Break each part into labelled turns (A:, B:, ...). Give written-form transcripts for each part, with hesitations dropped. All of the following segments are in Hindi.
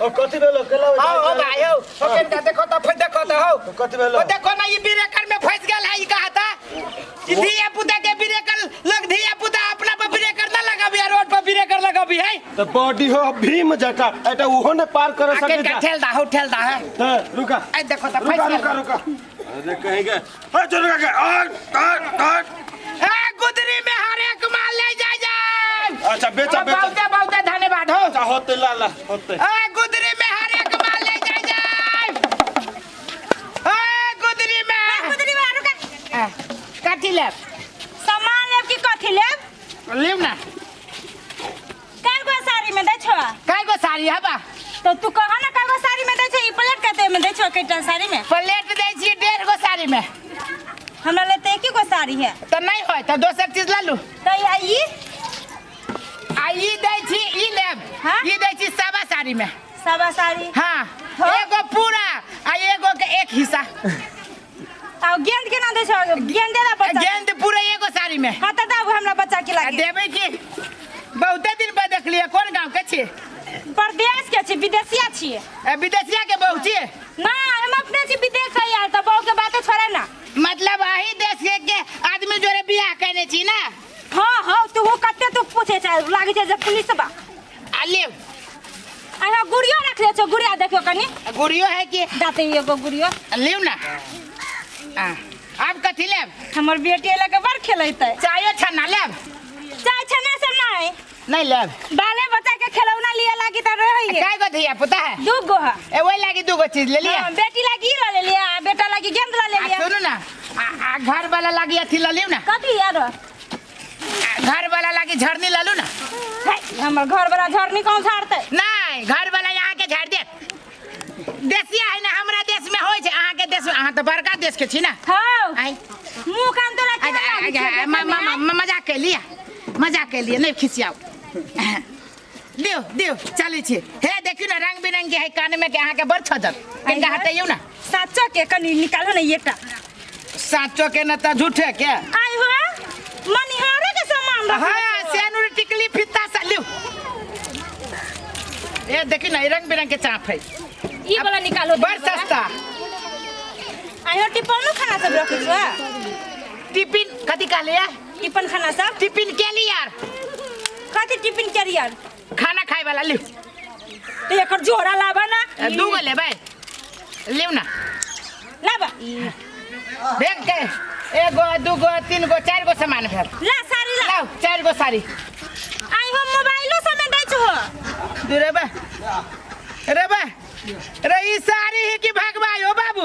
A: ओ कथि भेलो केला
B: हो भाई हो ओके का देखो त फिर देखो त हो
A: कथि भेलो
B: ओ देखो ना ये ब्रेकर में फंस गेल है ई कहा था कि धिया पुता के ब्रेकर लग धिया पुता अपना पर ब्रेकर ना लगाबी रोड पर ब्रेकर लगाबी है
A: तो बॉडी हो भीम जका एटा उहो ने पार कर सके
B: आके ठेल दा है
A: हां रुका
B: ए देखो त फंस गेल
A: रुका अरे कहेंगे ए चल रुका
B: ए गुदरी में हर एक माल ले जा
A: अच्छा बेचा
B: बहुत धन्यवाद हो
A: अच्छा होते ला होते
B: ए गुदरी में हर एक माल ले जा ए गुदरी में रुका काठी ले
C: सामान लेब की कथी लेब
B: लेब ना
C: काय गो साड़ी में दे छो
B: काय गो साड़ी है बा
C: तो तू कहा ना काय गो साड़ी में दे छ ई प्लेट कते में दे छो केटा साड़ी में
B: प्लेट दे छी 1.5 गो साड़ी में
C: हमरा लेते की गो साड़ी है
B: तो नहीं होय तो दोसर चीज ला लू
C: तो आई
B: आई दे छी ई लेब
C: हाँ?
B: ई दे छी सावा साड़ी में
C: सावा साड़ी
B: हां
C: हाँ?
B: एगो पूरा आ एगो के एक हिस्सा
C: आ गेंद के ना दे छो गेंद दे ला बच्चा
B: गेंद पूरा एगो साड़ी में
C: हां त दाब हमरा बच्चा के लागे
B: देबै की बहुते दिन बाद देखलिए कौन गांव के छी
C: परदेश के छी विदेशिया छी
B: विदेशिया के बहू छी
C: ना हम अपने छी विदेश है यार त बहू के बात छोड़े ना
B: मतलब आही देश के आदमी जोरे बियाह करने छी ना
C: हां तू वो कते तू पूछे छ लागे छ जे पुलिस बा
B: आ ले
C: आहा गुड़ियो रख ले छ गुड़िया देखो कनी
B: गुड़ियो है कि
C: दाते एगो गुड़ियो
B: ले ना आप कथी लेब
C: हमर बेटी लगे बड़ खेलैते
B: चायो छना लेब
C: चाय छना से
B: नहीं लेब
C: बाले बच्चा के खिलौना लिए लागी त रही
B: काय गो धिया पुता है
C: दू गो है
B: ए वही लागी दू गो चीज ले लिया
C: हाँ, बेटी लागी ले लिया बेटा लागी गेंद ले लिया
B: सुनो ना घर वाला लागी अथी ले लियो ना
C: कथी यार
B: घर वाला लागी झरनी ले लू ना
C: हमर घर वाला झरनी कौन झाड़ते
B: नहीं घर वाला यहाँ के झाड़ दे देसिया है ना हमरा देश में होय छै अहाँ के देश में अहाँ तो बड़का देश के छी ना
C: हां
B: आई
C: मुंह कान तो रख
B: मजाक के लिए नहीं खिसियाओ दियो चली छी हे देखियो ना रंग बिरंग के है कान में के अहाँ के बड़ छजल कनिका हटाइयो ना
C: साचो के कनी निकालो ना येटा
B: साचो के न त झूठे के
C: आई हो मनिहारे के सामान रख
B: हां सेनुर टिकली फित्ता सा लियो ए देखियो ना रंग बिरंग के चाप है
C: ई वाला निकालो
B: बड़ सस्ता
C: आई हो टिपनो खाना सब रख छ
B: टिफिन कथी कहले यार
C: टिफिन खाना सब
B: टिफिन के लिए यार
C: कथी टिफिन कैरियर
B: खाना खाए वाला लियो
C: तो एकर जोड़ा लाबा ना
B: दू गो लेबै लियो ना
C: लाबा
B: देख के एगो दू गो तीन गो चार गो सामान भेल
C: ला साड़ी ला
B: लाओ 4 गो साड़ी
C: आई हो मोबाइलो सब में दै छ
B: दू रे बा रे ई साड़ी ही की भगवाई हो बाबू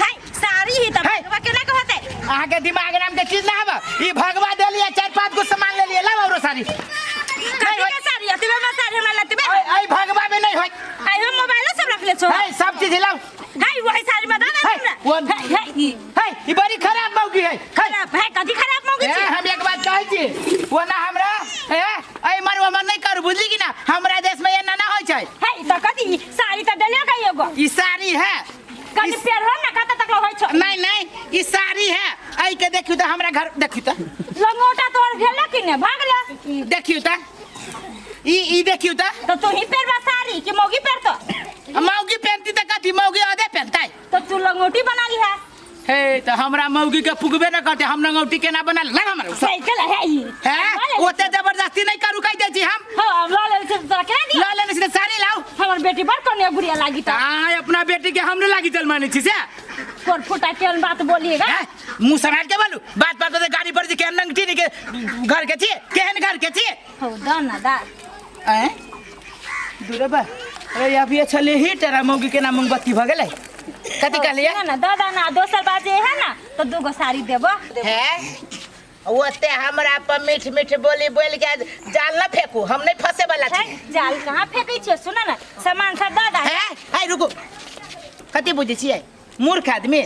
C: हाय साड़ी ही त
B: हाय।
C: भगवा केना कहते
B: अहाँ के दिमाग नाम के चीज ना हबा ई भगवा दे लिया 4-5 गो सामान ले लिया लाओ औरो साड़ी
C: कथी के साड़ी अतबे में साड़ी हमरा लतबे
B: आई भगवा में नहीं होय
C: आई हो मोबाइलो सब रख ले छ
B: है सब चीज लाओ
C: हाय वही साड़ी में दादा
B: हाय,
C: हमरा
B: वन। है ई बड़ी खराब मौगी है
C: खराब है कथी खराब मौगी
B: ए,
C: छी
B: हम एक बात कहै छी वो ना हमरा ए मन नहीं करू बुझली कि ना हमरा देश में एना ना होय छै
C: है त कथी साड़ी त देले का एगो
B: ई साड़ी है
C: कथी पेड़ हो ना कत तक होय छ
B: नहीं ई साड़ी है आई के देखियो त हमरा घर देखियो त
C: लंगोटा तोर भेला कि ने भागला
B: देखियो त ई देखियो त
C: तो तू ही पेड़ बा साड़ी कि मौगी पेड़ तो
B: मौगी पहनती त कथी मौगी आधे पहनता
C: तो तू लंगोटी बना ली है
B: हे त हमरा मौगी के पुगबे न करते हम लंगौटी केना बना ले हमरा
C: साइकिल है ई
B: है ओते जबरदस्ती नहीं करू कह दे छी हम
C: हां ला ले से तोरा केना दिया
B: ला लेने से साड़ी लाओ
C: हमर बेटी बड़ कन्या गुड़िया लागी त
B: आ अपना बेटी के हमने लागी चल माने छी से
C: तोर फुटा केन बात बोलिएगा
B: मुंह संभाल के बोलू बात तो गाड़ी पर जी के नंगटी के घर के छी केहन घर के छी
C: हो दाना दा
B: हैं दूरे बा अरे अभी चले ही तेरा मौगी के नाम मोमबत्ती भ गेलै कथी कहलिए
C: ना दादा ना दोसर बाजे है ना तो दू गो साड़ी देबो
B: है ओते हमरा पर मीठ बोली बोल के जाल न फेंकू हम नहीं फंसे वाला छी
C: जाल कहां फेंकै छै सुन ना सामान सब दादा
B: है रुको कथी बुझे छियै मूर्ख आदमी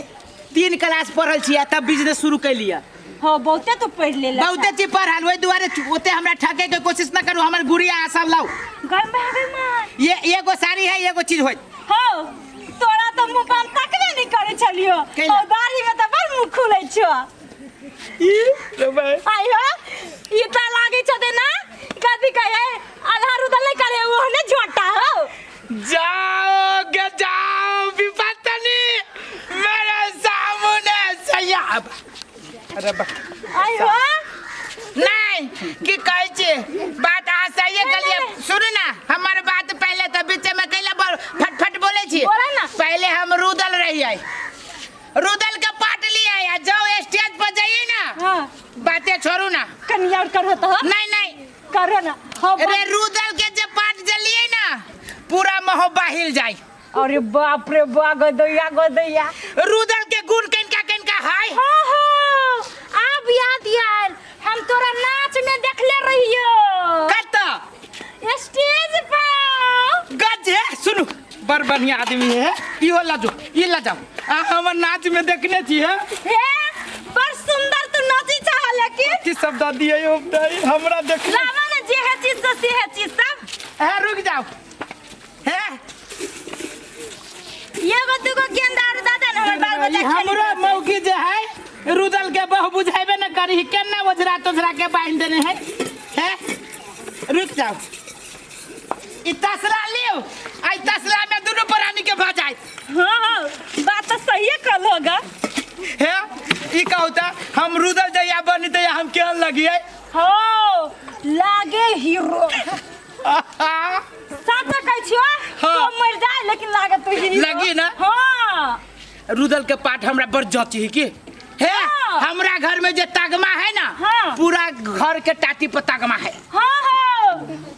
B: 3 क्लास पढ़ल छियै तब बिजनेस शुरू कर लिया
C: हो बहुते तो पढ़ ले
B: बहुते चीज पढ़ल ओइ दुआरे ओते हमरा ठके के कोशिश न करू हमर गुड़िया सब लाओ
C: घर में आवे मां
B: ये एगो साड़ी है एगो चीज होय
C: हो तोरा तो मुंह पर तकबे नहीं करे छलियो
B: कैला?
C: ओ दाढ़ी में तो बड़ मुंह खुलै छ
B: ई रे भाई
C: आई हो ई त लागे छ दे ना कथी कहे आधार उधर नहीं करे वो ने झोटा हो
B: जा की कहै छी बात अहाँ सही कहलिए सुनू ना हमर बात पहले तो बीच में कैला फटफट बोले छी
C: बोला ना।
B: पहले हम रुदल रहिए रुदल के पाट लिए जाओ स्टेज पर जाइए ना
C: हां
B: बातें छोड़ू ना
C: कन्या करो तो
B: नहीं
C: करो ना
B: अरे रुदल के जब पाट जलिए ना पूरा मोहब्बा हिल जाए
C: अरे बाप रे बा गदैया
B: रुदल के गुण कनका हाय
C: हां अब याद यार हम तोरा नाच में देखले रहियो
B: कत्ता
C: स्टेज पर
B: गजे सुनु बड़ बढ़िया आदमी है इहो ला जाओ आ हमर नाच में देखने छी है
C: हे बड़ सुंदर तू नाची चाह लेकिन
B: की सब दादी है यो हमरा देख
C: लावा ना जे है चीज से है चीज सब
B: है रुक जाओ है
C: ये बच्चों को गेंदार दादा ना हमर बाल बच्चा
B: हमरो मौकी जे है रुदल के बहु बुझाइबे न करी केना वजरा तोजरा के बांध देने है रुक जाओ ई तसला लियो आई तसला में दोनों प्राणी के भजाई
C: हां बात तो सही कल होगा
B: है ई कहता हम रुदल जया बनी त हम केहन लगिए
C: हो लागे हीरो सच कहै छियो तो मर जाए लेकिन लागे तो हीरो
B: लगी ना
C: हां
B: रुदल के पाठ हमरा बड़ जची है की है हमरा घर में जे तगमा है ना पूरा घर के टाटी पर तगमा है
C: हां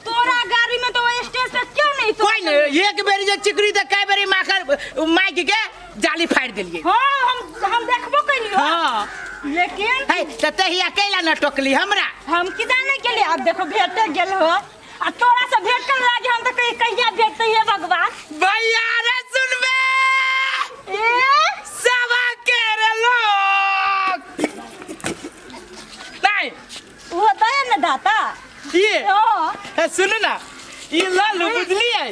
C: तोरा गाड़ी में तो वो स्टेज पे क्यों नहीं तो
B: कोई नहीं एक बेर जे चिकरी त कई बेरी माखर माइक के जाली फाड़ देलिए
C: हां हम देखबो कइलियो
B: हां
C: लेकिन
B: है त तही अकेला न टोकली हमरा
C: हम की जाने के लिए अब देखो भेट गेल हो आ तोरा से भेट कर लागे हम तो कहिया भेटते है भगवान
B: भैया रे सुनबे
C: ए
B: सवा के रे लोग नहीं
C: वो दया न दाता
B: ये
C: ओ
B: सुन ना ये लालू बुझलिए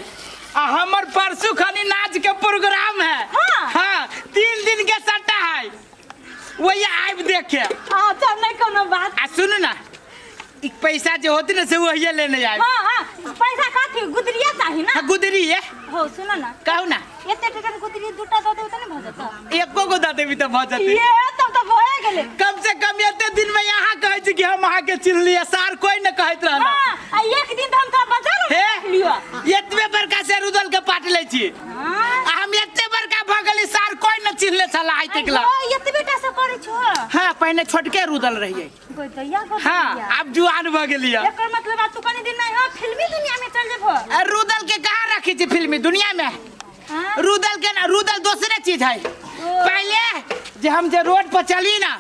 B: आ हमर परसू खनी नाच के प्रोग्राम है
C: हाँ।
B: 3 दिन के सट्टा है वही आइब देखे
C: अच्छा नहीं कोनो बात
B: आ सुन ना ई पैसा जो होती ना से वही लेने जाए
C: हां पैसा काथी गुदरिया चाहिए ना
B: गुदरी है
C: हो सुनो ना
B: कहू ना
C: एते टका गुदरी दुटा दो देते नहीं भजता
B: एको को दाते भी तो बहुत जाते
C: ये तब तो होए गेले
B: कम से कम एते दिन में यहाँ कहे छी कि हम अहाँ के चिन्ह लिया सार कोई न कहत रहना
C: हां एक दिन तो हम तो बाजार
B: हे
C: में लियो
B: एतबे बड़का से रुदल के पाट ले छी
C: हां
B: आ हम एते बड़का भगली सार कोई न चिन्हले छला आइ तकला
C: एते बेटा से करे छो
B: हां पहले छोटके रुदल रहिए
C: गोदैया
B: हां अब जुआन भ गेलिए
C: एकर मतलब आ तू कनी दिन में हां फिल्मी दुनिया में चल जेबो
B: रुदल के कहां रखी छी फिल्मी दुनिया में
C: हां
B: रुदल के ना रुदल दूसरे चीज है पहले जे हम जे रोड पर चली ना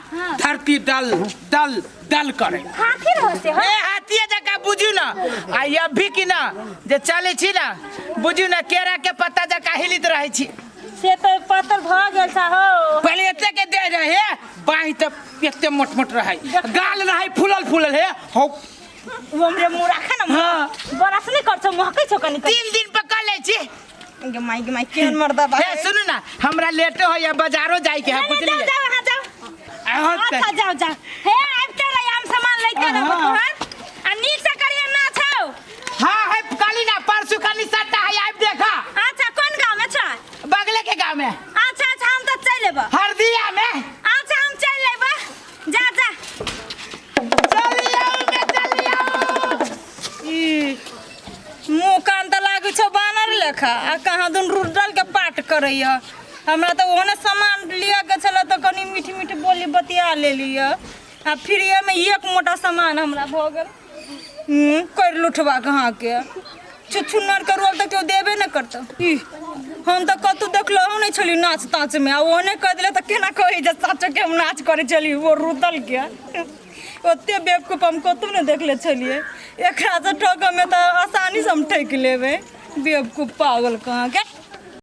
B: धरती दल दल दल करे
C: हाथी रहो से हो
B: ए हाथी जका बुझू ना आ अभी की ना जे चले छी ना बुझू ना केरा के पत्ता जका हिलित रहे छी
C: से तो पत्थर भ गेल सा हो
B: पहले एते के दे रहे बाही त एते मोट मोट रहे गाल रहे फूलल है हो
C: हमरे मुरा खाना
B: हां
C: बरस नहीं करछो महकै छो कनी
B: 3 दिन पका ले छी
C: गे माई केन मर्दा बा
B: हे सुन ना हमरा लेट हो या बाजारो जाई के है बुझलिए
C: जाओ हां जाओ अच्छा जाओ हे आब चल हम सामान लेते रहब तोहर आ नीक से करिए ना छौ
B: हां है काली ना परसु काली सट्टा है आब देखा
C: अच्छा कौन गांव में छ
B: बगले के गांव में
C: अच्छा हम तो चल लेब
B: हरदिया में
C: अच्छा हम चल लेब जा
B: चलियो
C: ई मुंह कान त लागै छौ बानर लेखा आ कहाँ दुन रुदल के पाठ करैया हमरा तो ओने सामान लिया के छला तो कनी मीठी मीठी बोली बतिया ले लिया आ फिर ये में एक मोटा सामान हमरा भ गेल कर लुठवा कहाँ के छुछुन्नर के रोल तो क्यों देबे न करता हम तो कतू देखलो हम नहीं छली नाच ताच में आ ओने कह दिले तो केना कहि जे सच के हम नाच करे चली वो रुदल के ओते बेवकूफ हम कतू न देखले छलिए एकरा से ठग में तो आसानी से हम ठक लेबे बेवकूफ पागल कहाँ के